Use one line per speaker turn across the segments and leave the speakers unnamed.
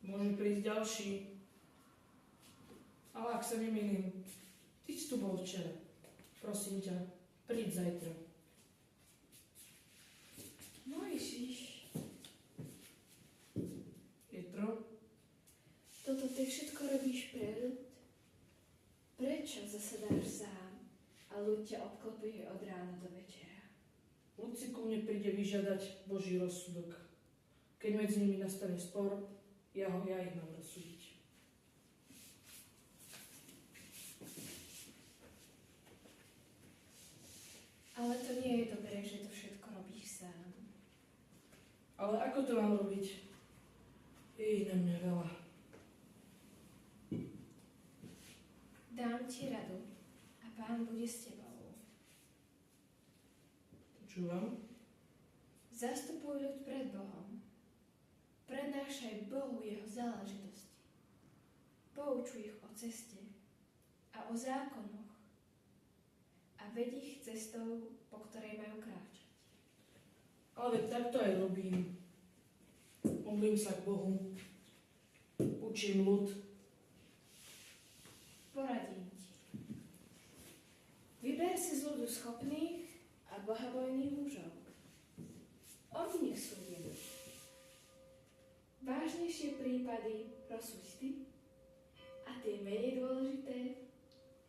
Môže prísť ďalší. Ale ak sa nemýlim, ty si tu bol včera. Prosím ťa, príď zajtra.
Mojžiš,
Jetro,
toto ty všetko robíš pre ľud? Prečo zasedáš sám a ľud ťa obklopuje od rána do večera?
ľud si ku mne príde vyžiadať Boží rozsudok. Keď medzi nimi nastane spor, ja ich mám rozsúdiť.
Ale to nie je dobré, že to všetko robíš sám.
Ale ako to mám robiť? Je ich na mňa veľa.
Dám ti radu a Pán bude s tebou.
Počúvam?
Zastupuj ľud pred Bohom. Prednášaj Bohu jeho záležitosti. Poučuj ich o ceste a o zákonoch a ved ich cestou, po ktorej majú kráčať.
Ale veď takto aj robím. Modlím sa k Bohu. Učím ľud.
Poradím ti. Vyber si z ľudu schopných a bohabojných mužov. Oni nech súdia. Vážnejšie prípady rozsúď ty a tie menej dôležité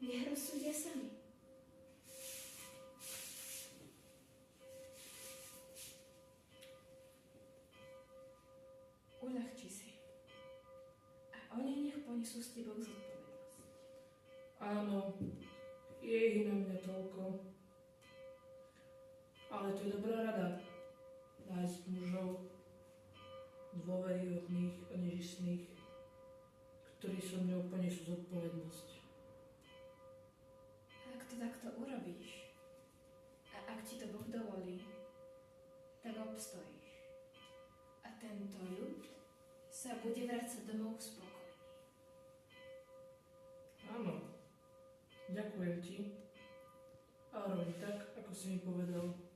nech rozsúdia sami. Uľahči si a oni nech ponesú s tebou zodpovednosť.
Áno, je ich na mňa toľko. Ale to je dobrá rada. Nájsť mužov, dôveryhodných a nežistných, ktorí so mňou ponesú zodpovednosť.
Ak to takto urobíš a ak ti to Boh dovolí, tak obstojíš. A tento ľud sa bude vracať domov spokojný.
Áno, ďakujem ti. A robím tak, ako si mi povedal.